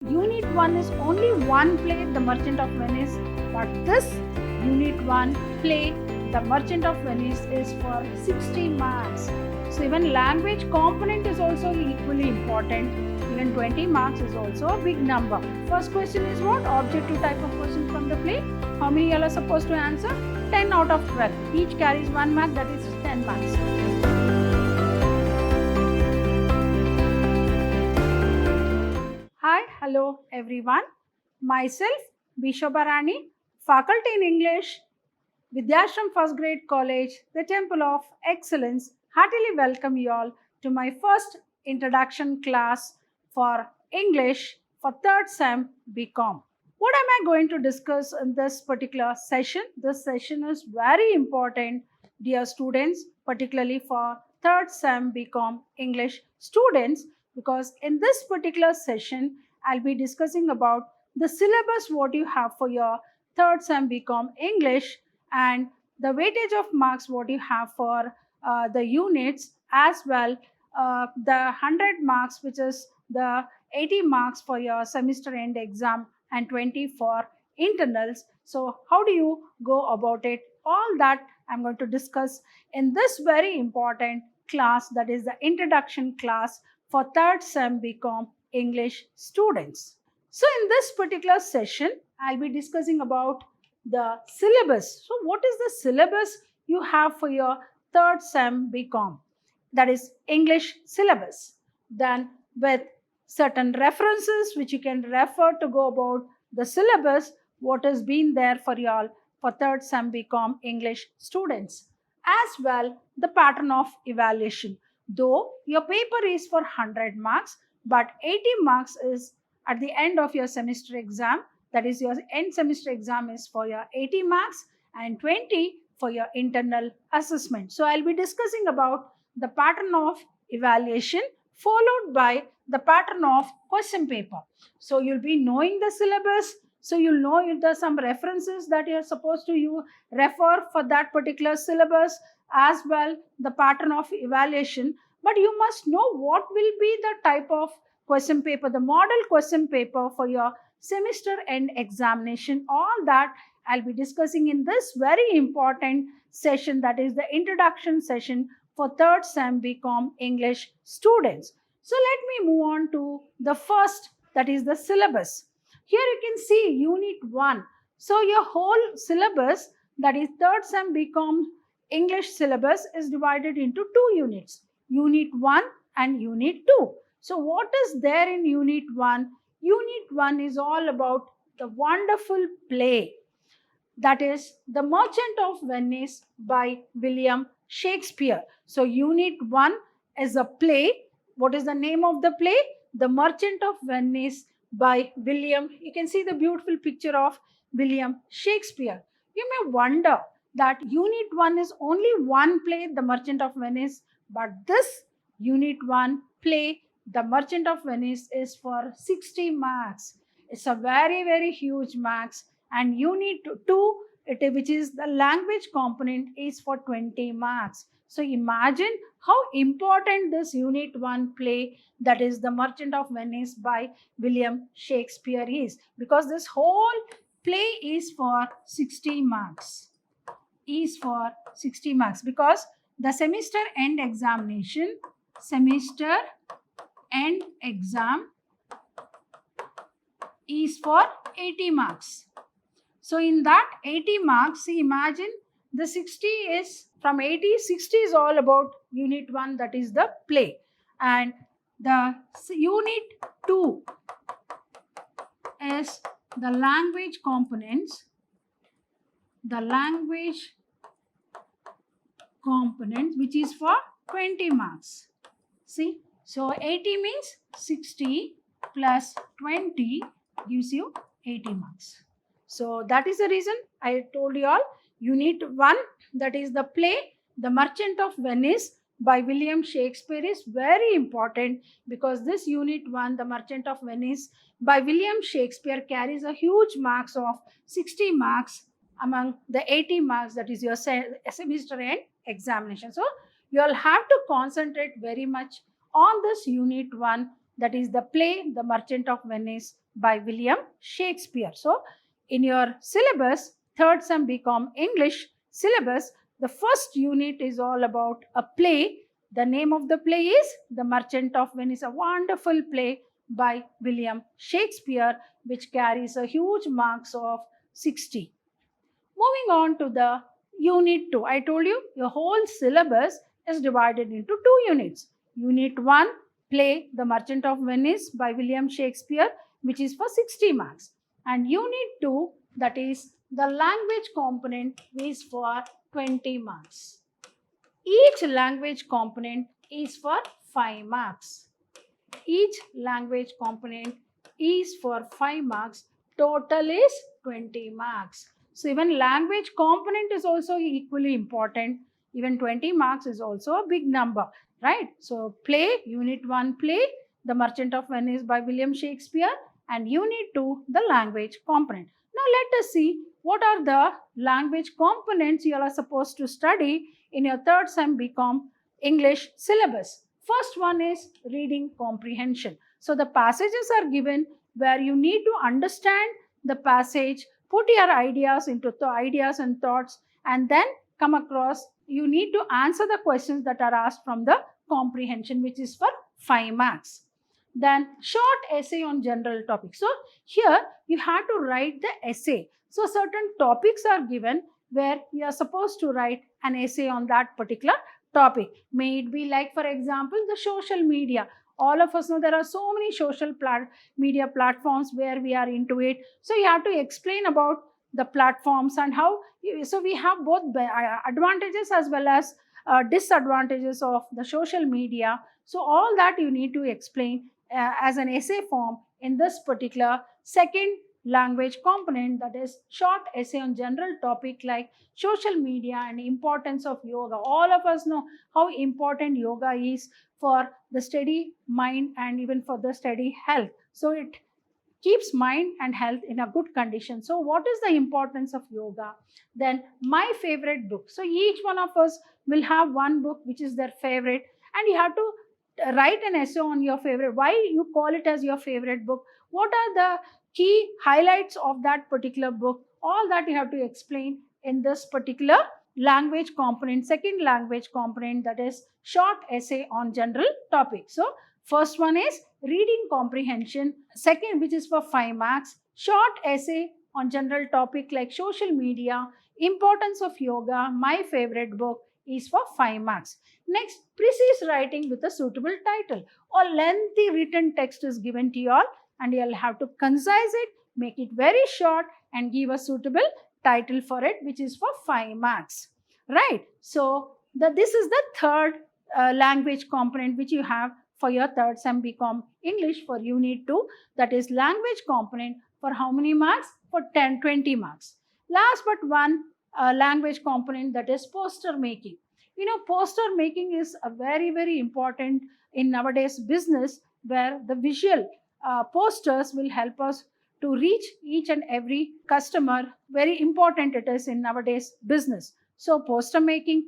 Unit 1 is only one play, The Merchant of Venice, but this Unit 1 play, The Merchant of Venice, is for 60 marks. So even language component is also equally important. Even 20 marks is also a big number. First question is what? Objective type of question from the play. How many you are supposed to answer? 10 out of 12. Each carries 1 mark, that is 10 marks. Hi, hello everyone. Myself, Bishobarani, faculty in English, Vidhyaashram First Grade College, the Temple of Excellence, heartily welcome you all to my first introduction class for English for 3rd Sem BCom. What am I going to discuss in this particular session? This session is very important, dear students, particularly for 3rd Sem BCom English students, because in this particular session, I'll be discussing about the syllabus what you have for your 3rd Sem BCom English and the weightage of marks what you have for the units, as well the 100 marks which is the 80 marks for your semester end exam and 20 for internals. So how do you go about it? All that I'm going to discuss in this very important class, that is the introduction class for 3rd Sem BCom English students. So in this particular session, I'll be discussing about the syllabus. So what is the syllabus you have for your 3rd Sem BCom? That is English syllabus. Then with certain references which you can refer to go about the syllabus, what has been there for y'all for 3rd Sem BCom English students. As well, the pattern of evaluation. Though your paper is for 100 marks, but 80 marks is at the end of your semester exam. That is, your end semester exam is for your 80 marks and 20 for your internal assessment. So I'll be discussing about the pattern of evaluation followed by the pattern of question paper. So you'll be knowing the syllabus. So you'll know if there's some references that you're supposed to you refer for that particular syllabus, as well the pattern of evaluation. But you must know what will be the type of question paper, the model question paper for your semester end examination. All that I'll be discussing in this very important session, that is the introduction session for 3rd Sem BCom English students. So let me move on to the first, that is the syllabus. Here you can see Unit 1. So your whole syllabus, that is 3rd Sem BCom English syllabus, is divided into 2 units, Unit 1 and Unit 2. So what is there in Unit 1? Unit 1 is all about the wonderful play, that is The Merchant of Venice by William Shakespeare. So Unit 1 is a play. What is the name of the play? The Merchant of Venice by William. You can see the beautiful picture of William Shakespeare. You may wonder that Unit 1 is only one play, The Merchant of Venice, but this Unit 1 play, The Merchant of Venice, is for 60 marks. It's a very, very huge marks. And Unit 2, which is the language component, is for 20 marks. So imagine how important this Unit 1 play, that is The Merchant of Venice by William Shakespeare, is, because this whole play is for 60 marks. Is for 60 marks because the semester end examination, semester end exam is for 80 marks. So in that 80 marks, see, imagine the 60 is from 80, 60 is all about Unit 1, that is the play. And the Unit 2 is the language components, which is for 20 marks. See, so 80 means 60 plus 20 gives you 80 marks. So that is the reason I told you all Unit 1, that is the play The Merchant of Venice by William Shakespeare, is very important, because this Unit 1, The Merchant of Venice by William Shakespeare, carries a huge marks of 60 marks among the 80 marks, that is your semester end examination. So you all have to concentrate very much on this Unit 1 that is the play The Merchant of Venice by William Shakespeare. So in your syllabus, third sem BCom English syllabus, the first unit is all about a play. The name of the play is The Merchant of Venice, a wonderful play by William Shakespeare, which carries a huge marks of 60. Moving on to the Unit 2. I told you your whole syllabus is divided into 2 units. Unit 1, play The Merchant of Venice by William Shakespeare, which is for 60 marks. And Unit 2, that is the language component, is for 20 marks. Each language component is for 5 marks. Each language component is for 5 marks. Total is 20 marks. So even language component is also equally important. Even 20 marks is also a big number, right? So play, Unit 1 play, The Merchant of Venice by William Shakespeare, and Unit 2, the language component. Now let us see what are the language components you are supposed to study in your third sem BCom English syllabus. First one is reading comprehension. So the passages are given where you need to understand the passage, put your ideas into the ideas and thoughts, and then come across, you need to answer the questions that are asked from the comprehension, which is for 5 marks. Then short essay on general topics. So here you have to write the essay. So certain topics are given where you are supposed to write an essay on that particular topic. May it be like, for example, the social media. All of us know there are so many social media platforms where we are into it. So you have to explain about the platforms and how. So we have both advantages as well as disadvantages of the social media. So all that you need to explain as an essay form in this particular second language component, that is short essay on general topic like social media and importance of yoga. All of us know how important yoga is for the steady mind and even for the steady health. So it keeps mind and health in a good condition. So what is the importance of yoga? Then my favorite book. So each one of us will have one book which is their favorite, and you have to write an essay on your favorite. Why you call it as your favorite book? What are the key highlights of that particular book? All that you have to explain in this particular language component, second language component, that is short essay on general topic. So first one is reading comprehension. Second, which is for 5 marks, short essay on general topic like social media, importance of yoga, my favorite book, is for 5 marks. Next, precise writing with a suitable title. A lengthy written text is given to you all, and you'll have to concise it, make it very short, and give a suitable title for it, which is for 5 marks. Right? So this is the third language component which you have for your third sem BCom English for Unit 2. That is language component for how many marks? For 20 marks. Last but one language component, that is poster making. You know, poster making is a very important in nowadays business, where the visual posters will help us to reach each and every customer. Very important it is in nowadays business. So poster making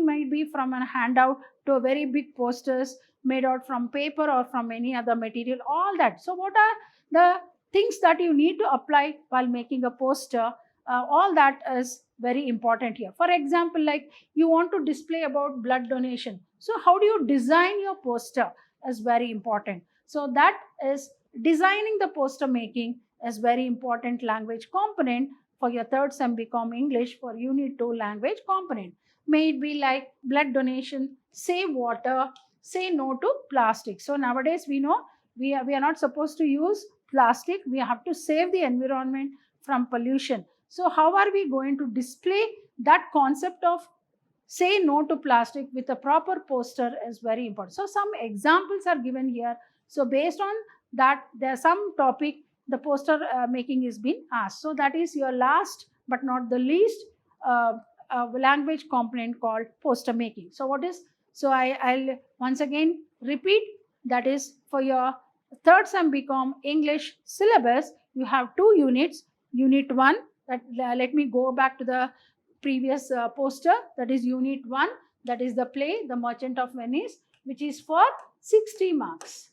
might be from a handout to a very big posters made out from paper or from any other material, all that. So what are the things that you need to apply while making a poster? All that is very important here. For example, like you want to display about blood donation. So how do you design your poster is very important. So that is designing the poster making is very important language component for your third sem BCom English for Unit 2 language component. May it be like blood donation, save water, say no to plastic. So nowadays we know we are not supposed to use plastic. We have to save the environment from pollution. So how are we going to display that concept of say no to plastic with a proper poster is very important. So some examples are given here. So based on that, there's some topic the poster making is being asked. So that is your last but not the least language component called poster making. So what is, so I'll once again repeat, that is for your third sem BCom English syllabus, you have 2 units. Unit 1, that let me go back to the previous poster, that is Unit 1, that is the play The Merchant of Venice, which is for 60 marks.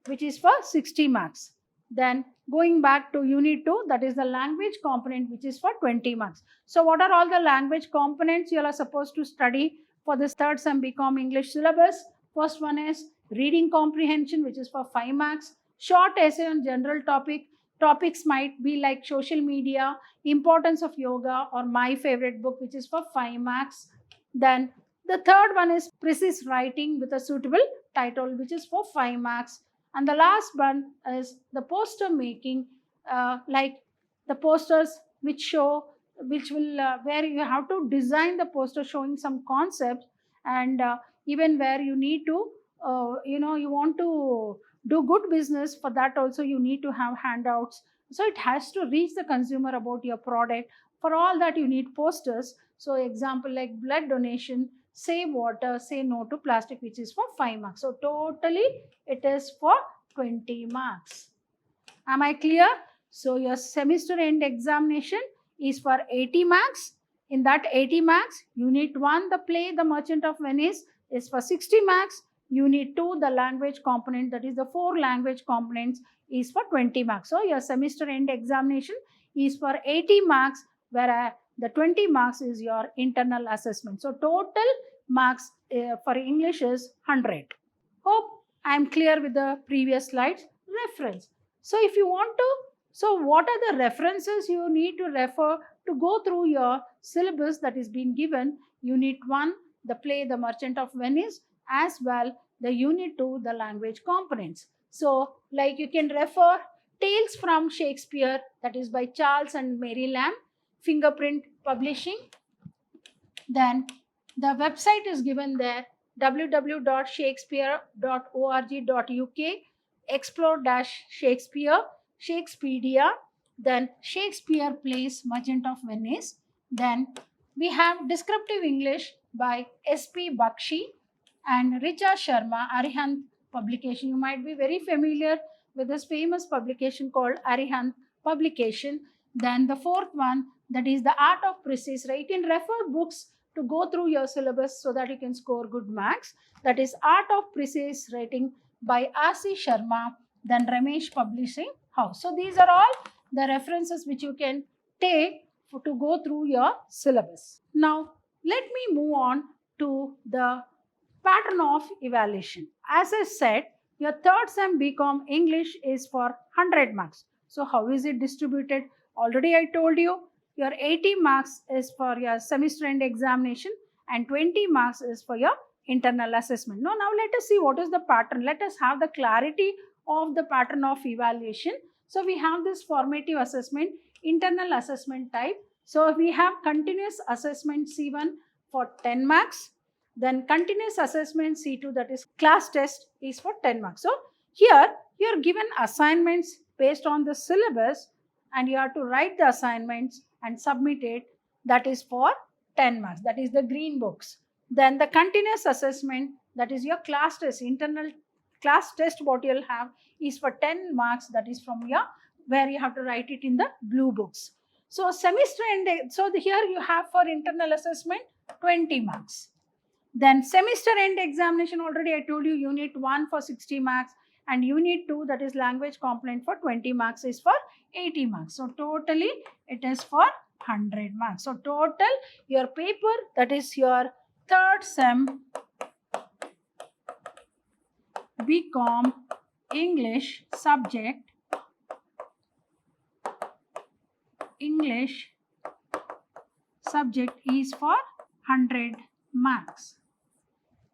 which is for 60 marks. Then going back to unit 2, that is the language component, which is for 20 marks. So what are all the language components you are supposed to study for this third sem BCom English syllabus? First one is reading comprehension, which is for 5 marks. Short essay on general topics might be like social media, importance of yoga, or my favorite book, which is for 5 marks. Then the third one is precise writing with a suitable title, which is for 5 marks. And the last one is the poster making, like the posters which will where you have to design the poster showing some concepts, and even where you need to, you want to do good business. For that also you need to have handouts. So it has to reach the consumer about your product. For all that you need posters. So example like blood donation, save water, say no to plastic, which is for 5 marks. So totally it is for 20 marks. Am I clear? So your semester end examination is for 80 marks. In that 80 marks, unit 1, the play The Merchant of Venice, is for 60 marks. Unit 2, the language component, that is the 4 language components, is for 20 marks. So your semester end examination is for 80 marks, whereas the 20 marks is your internal assessment. So total marks for English is 100. Hope I am clear with the previous slides. Reference. So if you want to, so what are the references you need to refer to go through your syllabus that is being given? Unit 1, the play The Merchant of Venice, as well the unit 2, the language components. So like you can refer Tales from Shakespeare, that is by Charles and Mary Lamb, Fingerprint Publishing. Then the website is given there, www.shakespeare.org.uk, explore-Shakespeare, Shakespedia, then Shakespeare Plays Merchant of Venice. Then we have Descriptive English by S.P. Bakshi and Richa Sharma, Arihant publication. You might be very familiar with this famous publication called Arihant publication. Then the fourth one, that is The Art of Precise Writing. Refer books to go through your syllabus so that you can score good marks. That is Art of Precise Writing by R.C. Sharma, then Ramesh Publishing House. So these are all the references which you can take to go through your syllabus. Now let me move on to the pattern of evaluation. As I said, your third sem BCom English is for 100 marks. So how is it distributed? Already I told you, your 80 marks is for your semester end examination and 20 marks is for your internal assessment. Now let us see what is the pattern. Let us have the clarity of the pattern of evaluation. So we have this formative assessment, internal assessment type. So we have continuous assessment C1 for 10 marks. Then continuous assessment C2, that is class test, is for 10 marks. So here you are given assignments based on the syllabus and you have to write the assignments and submit it. That is for 10 marks. That is the green books. Then the continuous assessment, that is your class test, internal class test what you will have is for 10 marks. That is from your, where you have to write it in the blue books. So semester end, so here you have for internal assessment 20 marks. Then semester end examination, already I told you, unit 1 for 60 marks and unit 2, that is language component, for 20 marks is for 80 marks. So totally it is for 100 marks. So total your paper, that is your third sem BCom English subject is for 100 marks.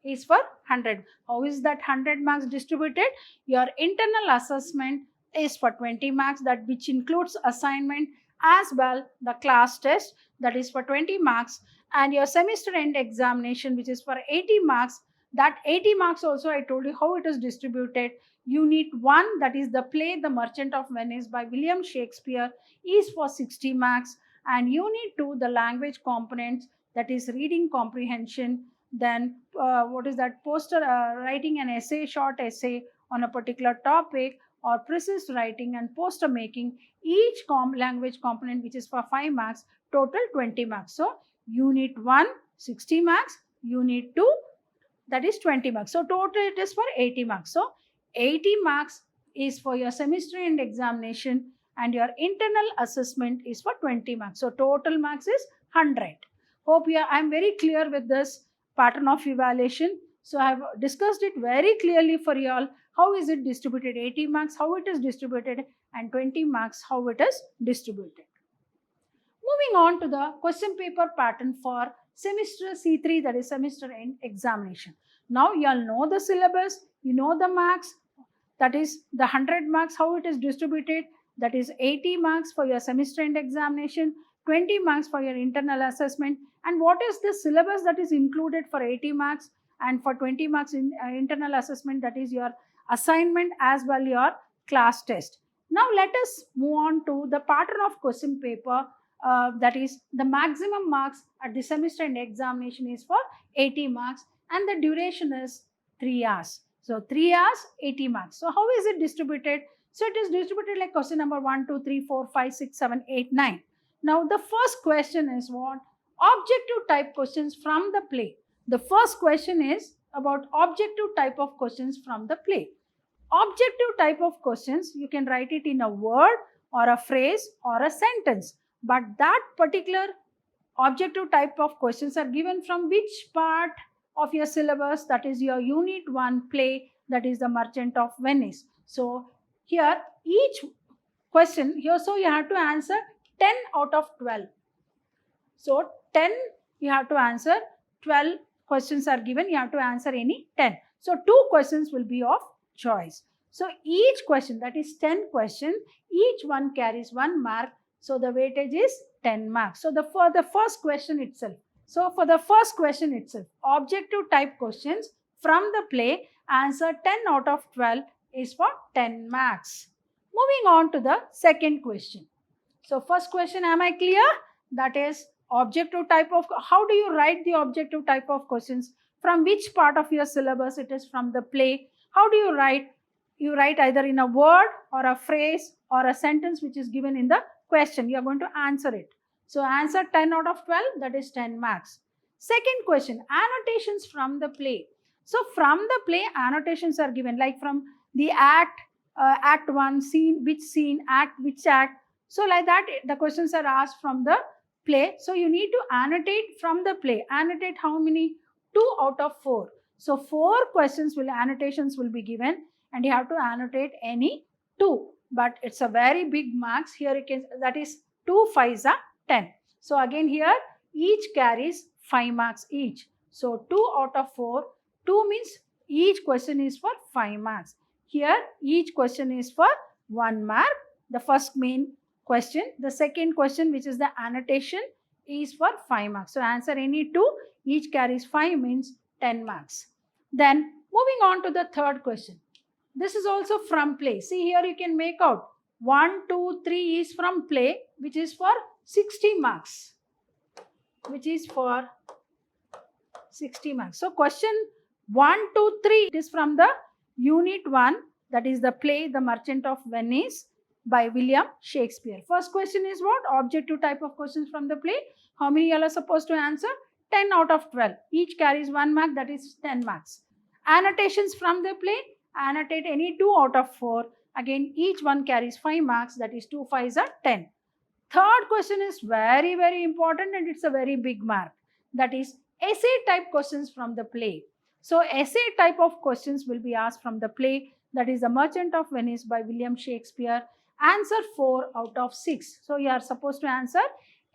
Is for 100. How is that 100 marks distributed? Your internal assessment is for 20 marks, that which includes assignment as well the class test, that is for 20 marks, and your semester end examination, which is for 80 marks. That 80 marks also I told you how it is distributed. Unit 1, that is the play The Merchant of Venice by William Shakespeare, is for 60 marks, and unit 2, the language components, that is reading comprehension. Then what is that, poster writing an essay, short essay on a particular topic, or precise writing and poster making, each language component, which is for 5 marks, total 20 marks. So unit 1 60 marks, unit 2 that is 20 marks. So total it is for 80 marks. So 80 marks is for your semester end examination, and your internal assessment is for 20 marks. So total marks is 100. Hope I'm very clear with this pattern of evaluation. So I have discussed it very clearly for you all. How is it distributed? 80 marks, how it is distributed, and 20 marks, how it is distributed. Moving on to the question paper pattern for semester C3, that is semester end examination. Now you all know the syllabus, you know the marks, that is the 100 marks, how it is distributed, that is 80 marks for your semester end examination, 20 marks for your internal assessment, and what is the syllabus that is included for 80 marks, and for 20 marks in internal assessment, that is your assignment as well your class test. Now let us move on to the pattern of question paper, that is the maximum marks at the semester end examination is for 80 marks, and the duration is 3 hours. So 3 hours, 80 marks. So how is it distributed? So it is distributed like question number 1, 2, 3, 4, 5, 6, 7, 8, 9. Now the first question is what? Objective type questions from the play. The first question is about objective type of questions from the play. Objective type of questions, you can write it in a word or a phrase or a sentence. But that particular objective type of questions are given from which part of your syllabus? That is your unit 1 play, that is the Merchant of Venice. So here each question, here so you have to answer 10 out of 12. So 10 you have to answer, 12 questions are given, you have to answer any 10. So 2 questions will be of choice. So each question, that is 10 questions, each one carries 1 mark. So the weightage is 10 marks. So for the first question itself, objective type questions from the play, answer 10 out of 12 is for 10 marks. Moving on to the second question. So first question, am I clear? That is objective type of, how do you write the objective type of questions? From which part of your syllabus? It is from the play. How do you write? You write either in a word or a phrase or a sentence which is given in the question. You are going to answer it. So answer 10 out of 12, that is 10 marks. Second question, annotations from the play. So from the play, annotations are given, like from the act 1, scene, which scene, act, which act. So like that, the questions are asked from the play. So you need to annotate from the play. Annotate how many? 2 out of 4. So 4 questions annotations will be given, and you have to annotate any 2. But it's a very big marks. Here you can, that is 2 5s are 10. So again here each carries 5 marks each. So 2 out of 4, 2 means each question is for 5 marks. Here each question is for 1 mark. The first main question. The second question, which is the annotation, is for 5 marks. So answer any 2, each carries 5 means 10 marks. Then moving on to the third question. This is also from play. See here you can make out 1, 2, 3 is from play, which is for 60 marks. Which is for 60 marks. So question 1, 2, 3 is from the unit 1, that is the play The Merchant of Venice by William Shakespeare. First question is what? Objective type of questions from the play. How many you are supposed to answer? 10 out of 12. Each carries 1 mark, that is 10 marks. Annotations from the play. Annotate any 2 out of 4. Again, each one carries 5 marks, that is 2 5s are 10. Third question is very, very important, and it's a very big mark. That is essay type questions from the play. So essay type of questions will be asked from the play, that is The Merchant of Venice by William Shakespeare. Answer 4 out of 6. So you are supposed to answer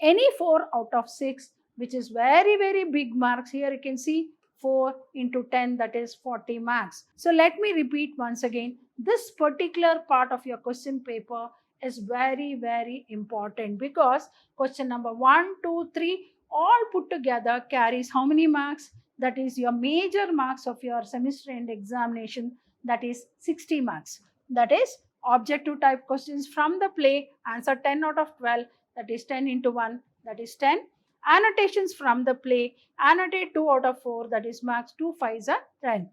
any 4 out of 6, which is very, very big marks. Here you can see 4 into 10, that is 40 marks. So let me repeat once again. This particular part of your question paper is very, very important, because question number 1, 2, 3 all put together carries how many marks? That is your major marks of your semester end examination, that is 60 marks. That is objective type questions from the play, answer 10 out of 12, that is 10 into 1, that is 10. Annotations from the play, annotate 2 out of 4, that is marks 2 5s are 10.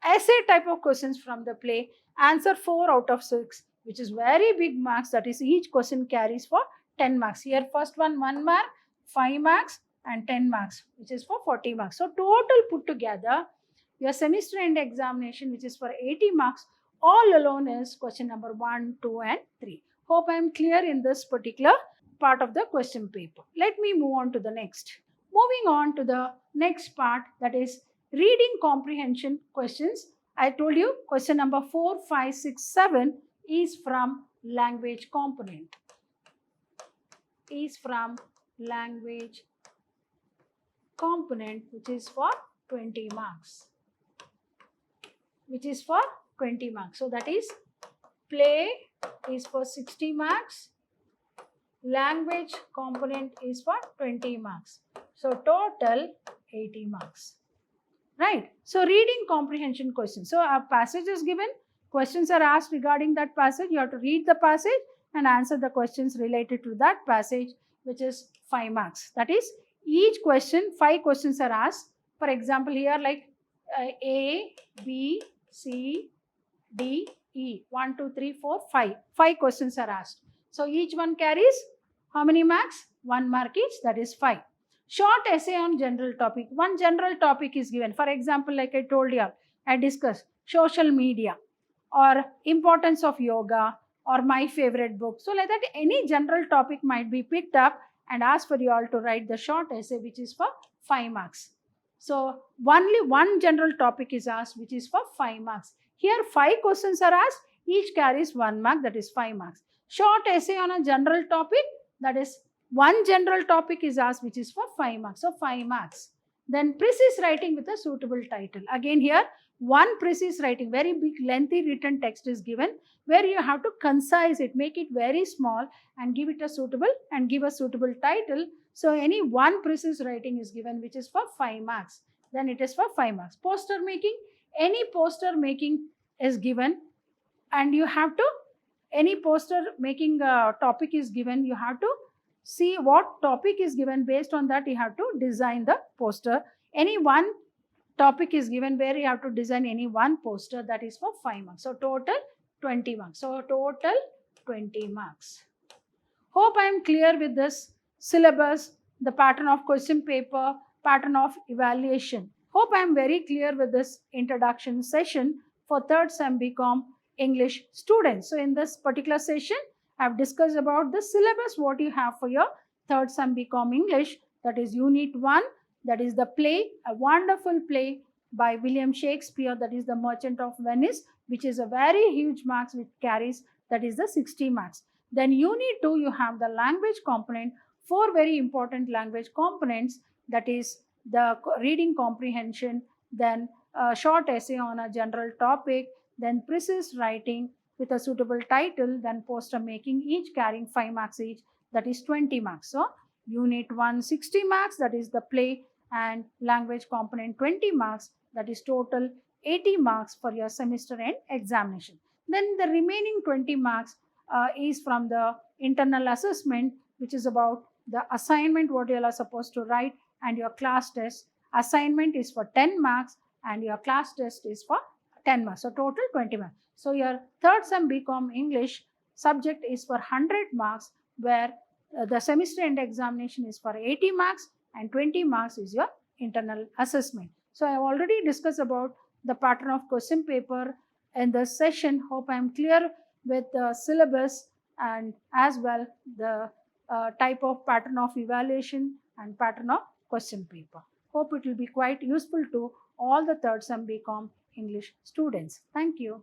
Essay type of questions from the play, answer 4 out of 6, which is very big marks, that is each question carries for 10 marks. Here first one 1 mark, 5 marks and 10 marks, which is for 40 marks. So total put together, your semester end examination, which is for 80 marks, all alone is question number 1, 2 and 3. Hope I am clear in this particular part of the question paper. Let me move on to the next. Moving on to the next part, that is reading comprehension questions. I told you question number 4, 5, 6, 7 is from language component. Is from language component, which is for 20 marks. Which is for 20 marks. So that is play is for 60 marks. Language component is for 20 marks. So total 80 marks. Right. So reading comprehension questions. So a passage is given. Questions are asked regarding that passage. You have to read the passage and answer the questions related to that passage, which is 5 marks. That is, each question, 5 questions are asked. For example, here like A, B, C, D, E. 1, 2, 3, 4, 5. 5 questions are asked. So each one carries how many marks? 1 mark each, that is 5. Short essay on general topic. One general topic is given. For example, like I told you, I discussed social media or importance of yoga or my favorite book. So like that, any general topic might be picked up and asked for you all to write the short essay, which is for 5 marks. So only one general topic is asked, which is for 5 marks. Here 5 questions are asked, each carries 1 mark, that is 5 marks. Short essay on a general topic, that is one general topic is asked, which is for 5 marks. So 5 marks. Then precise writing with a suitable title. Again here, one precise writing, very big lengthy written text is given, where you have to concise it, make it very small and give it a suitable and give a suitable title. So any one precise writing is given, which is for 5 marks. Then it is for 5 marks. Poster making, any poster making is given, and you have to, any poster making topic is given, you have to see what topic is given. Based on that, you have to design the poster. Any one topic is given where you have to design any one poster, that is for 5 marks. So total 20 marks. So total 20 marks. Hope I am clear with this syllabus, the pattern of question paper, pattern of evaluation. Hope I am very clear with this introduction session for 3rd Sem BCom English students. So in this particular session, I have discussed about the syllabus, what you have for your 3rd Sem BCom English, that is Unit 1, that is the play, a wonderful play by William Shakespeare, that is the Merchant of Venice, which is a very huge marks which carries, that is the 60 marks. Then Unit 2, you have the language component, 4 very important language components, that is the reading comprehension, then a short essay on a general topic, then precise writing with a suitable title, then poster making, each carrying 5 marks each, that is 20 marks. So Unit 1, 60 marks, that is the play, and language component 20 marks, that is total 80 marks for your semester end examination. Then the remaining 20 marks is from the internal assessment, which is about the assignment, what you are supposed to write, and your class test. Assignment is for 10 marks and your class test is for 10 marks. So total 20 marks. So your 3rd Sem BCom English subject is for 100 marks, where the semester end examination is for 80 marks and 20 marks is your internal assessment. So I have already discussed about the pattern of question paper in this session. Hope I am clear with the syllabus and as well the type of pattern of evaluation and pattern of question paper. Hope it will be quite useful to all the 3rd Sem BCom English students. Thank you.